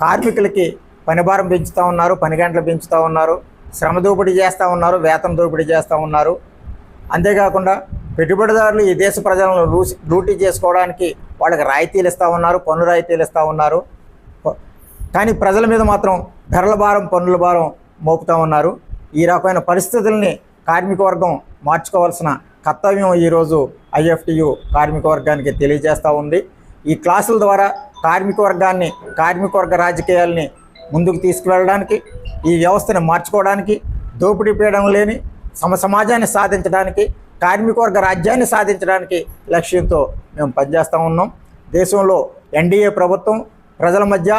కార్మికులకి పని భారం పెంచుతూ ఉన్నారు, పని గంటలు పెంచుతూ ఉన్నారు, శ్రమ దోపిడీ చేస్తూ ఉన్నారు, వేతన దోపిడీ చేస్తూ ఉన్నారు. అంతేకాకుండా పెట్టుబడిదారులు ఈ దేశ ప్రజలను లూటీ చేసుకోవడానికి వాళ్ళకి రాయితీలు ఇస్తూ ఉన్నారు, పన్ను రాయితీలు ఇస్తూ ఉన్నారు. కానీ ప్రజల మీద మాత్రం ధరల భారం, పన్నుల భారం మోపుతూ ఉన్నారు. ఈ రకమైన పరిస్థితుల్ని కార్మిక వర్గం మార్చుకోవాల్సిన కర్తవ్యం ఈరోజు ఐఎఫ్టియు కార్మిక వర్గానికి తెలియజేస్తూ ఉంది. ఈ క్లాసుల ద్వారా కార్మిక వర్గాన్ని, కార్మిక వర్గ రాజకీయాల్ని ముందుకు తీసుకువెళ్ళడానికి, ఈ వ్యవస్థని మార్చుకోవడానికి, దోపిడీ పీడనం లేని సమాజాన్ని సాధించడానికి, కార్మిక వర్గ రాజ్యాన్ని సాధించడానికి లక్ష్యంతో మేము పనిచేస్తూ ఉన్నాం. దేశంలో ఎన్డీఏ ప్రభుత్వం ప్రజల మధ్య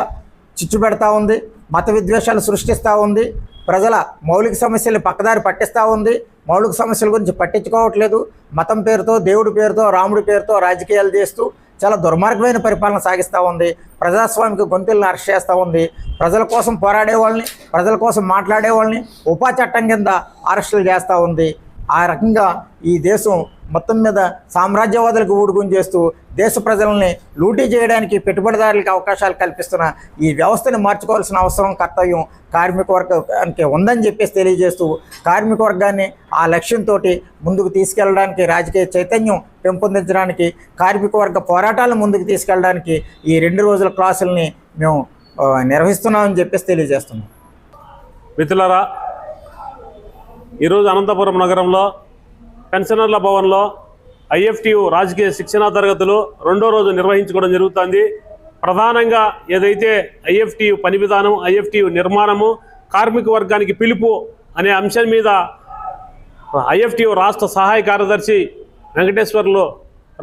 చిచ్చు పెడతా ఉంది, మత విద్వేషాలు సృష్టిస్తూ ఉంది, ప్రజల మౌలిక సమస్యల్ని పక్కదారి పట్టిస్తూ ఉంది, మౌలిక సమస్యల గురించి పట్టించుకోవట్లేదు. మతం పేరుతో, దేవుడి పేరుతో, రాముడి పేరుతో రాజకీయాలు చేస్తూ చాలా దుర్మార్గమైన పరిపాలన సాగిస్తూ ఉంది. ప్రజాస్వామిక గొంతులను అరెస్ట్ చేస్తూ ఉంది. ప్రజల కోసం పోరాడే వాళ్ళని, ప్రజల కోసం మాట్లాడే వాళ్ళని ఉపా చట్టం కింద అరెస్టులు చేస్తూ ఉంది. ఆ రకంగా ఈ దేశం మొత్తం మీద సామ్రాజ్యవాదులకు ఊడుగుని చేస్తూ దేశ ప్రజల్ని లూటీ చేయడానికి, పెట్టుబడిదారులకు అవకాశాలు కల్పిస్తున్న ఈ వ్యవస్థని మార్చుకోవాల్సిన అవసరం, కర్తవ్యం కార్మిక వర్గానికి ఉందని చెప్పేసి తెలియజేస్తూ, కార్మిక వర్గాన్ని ఆ లక్ష్యంతో ముందుకు తీసుకెళ్ళడానికి, రాజకీయ చైతన్యం పెంపొందించడానికి, కార్మిక వర్గ పోరాటాలను ముందుకు తీసుకెళ్ళడానికి ఈ 2 రోజుల క్లాసుల్ని మేము నిర్వహిస్తున్నామని చెప్పేసి తెలియజేస్తున్నాం. మిత్రులారా, ఈరోజు అనంతపురం నగరంలో పెన్షనర్ల భవన్లో ఐఎఫ్టియు రాజకీయ శిక్షణా తరగతులు 2వ రోజు నిర్వహించుకోవడం జరుగుతుంది. ప్రధానంగా ఏదైతే ఐఎఫ్టియు పని విధానం, ఐఎఫ్టియు నిర్మాణము, కార్మిక వర్గానికి పిలుపు అనే అంశం మీద ఐఎఫ్టియు రాష్ట్ర సహాయ కార్యదర్శి వెంకటేశ్వర్లు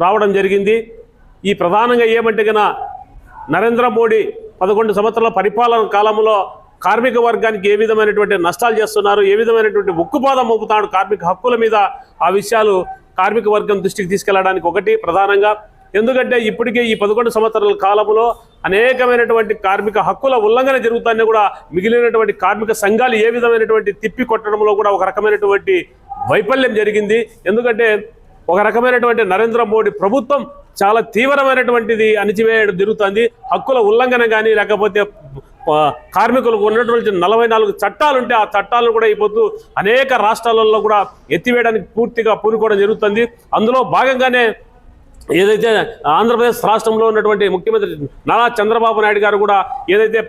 రావడం జరిగింది. ఈ ప్రధానంగా ఏమంటే కన్నా నరేంద్ర మోడీ 11 సంవత్సరాల పరిపాలన కాలంలో కార్మిక వర్గానికి ఏ విధమైనటువంటి నష్టాలు చేస్తున్నారు, ఏ విధమైనటువంటి ఉక్కుపాదం మోపుతాడు కార్మిక హక్కుల మీద, ఆ విషయాలు కార్మిక వర్గం దృష్టికి తీసుకెళ్లడానికి ఒకటి ప్రధానంగా. ఎందుకంటే ఇప్పటికే ఈ 11 సంవత్సరాల కాలంలో అనేకమైనటువంటి కార్మిక హక్కుల ఉల్లంఘన జరుగుతాయని కూడా మిగిలినటువంటి కార్మిక సంఘాలు ఏ విధమైనటువంటి తిప్పి కొట్టడంలో కూడా ఒక రకమైనటువంటి వైఫల్యం జరిగింది. ఎందుకంటే ఒక రకమైనటువంటి నరేంద్ర మోడీ ప్రభుత్వం చాలా తీవ్రమైనటువంటిది అణిచివేయడం జరుగుతుంది. హక్కుల ఉల్లంఘన కానీ, లేకపోతే కార్మికులకు ఉన్నటువంటి 44 చట్టాలు ఉంటే ఆ చట్టాలను కూడా అయిపోతూ అనేక రాష్ట్రాలలో కూడా ఎత్తివేయడానికి పూర్తిగా పూనుకోవడం జరుగుతుంది. అందులో భాగంగానే ఏదైతే ఆంధ్రప్రదేశ్ రాష్ట్రంలో ఉన్నటువంటి ముఖ్యమంత్రి నారా చంద్రబాబు నాయుడు గారు కూడా ఏదైతే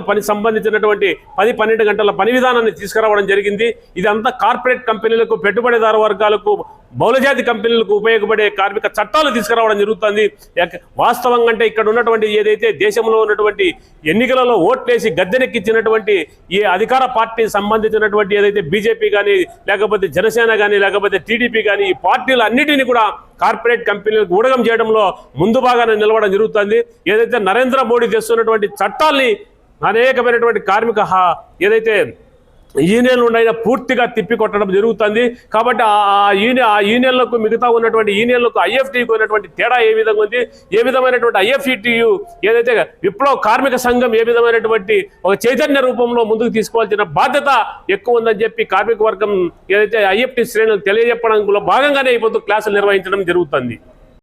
పని సంబంధించినటువంటి 10-12 గంటల పని విధానాన్ని తీసుకురావడం జరిగింది. ఇది అంతా కార్పొరేట్ కంపెనీలకు, పెట్టుబడిదారు వర్గాలకు, బహుళజాతి కంపెనీలకు ఉపయోగపడే కార్మిక చట్టాలు తీసుకురావడం జరుగుతుంది. వాస్తవంగా అంటే ఇక్కడ ఉన్నటువంటి ఏదైతే దేశంలో ఉన్నటువంటి ఎన్నికలలో ఓట్లేసి గద్దెనెక్కించినటువంటి ఈ అధికార పార్టీ సంబంధించినటువంటి ఏదైతే బీజేపీ కానీ, లేకపోతే జనసేన కానీ, లేకపోతే టీడీపీ కానీ, ఈ పార్టీలు అన్నిటినీ కూడా కార్పొరేట్ కంపెనీలకు ఊడగం చేయడంలో ముందు భాగాన్ని నిలవడం జరుగుతుంది. ఏదైతే నరేంద్ర మోడీ తెస్తున్నటువంటి చట్టాల్ని అనేకమైనటువంటి కార్మిక ఏదైతే యూనియన్లు ఉన్నాయో పూర్తిగా తిప్పికొట్టడం జరుగుతుంది. కాబట్టి ఆ యూనియన్లకు, మిగతా ఉన్నటువంటి యూనియన్లకు ఐఎఫ్టీకు ఉన్నటువంటి తేడా ఏ విధంగా ఉంది, ఏ విధమైనటువంటి ఐఎఫ్టియు ఏదైతే విప్లవ కార్మిక సంఘం ఏ విధమైనటువంటి ఒక చైతన్య రూపంలో ముందుకు తీసుకోవాల్సిన బాధ్యత ఎక్కువ ఉందని చెప్పి కార్మిక వర్గం ఏదైతే ఐఎఫ్టి శ్రేణులు తెలియజెప్పడంలో భాగంగానే ఇప్పుడు క్లాసులు నిర్వహించడం జరుగుతుంది.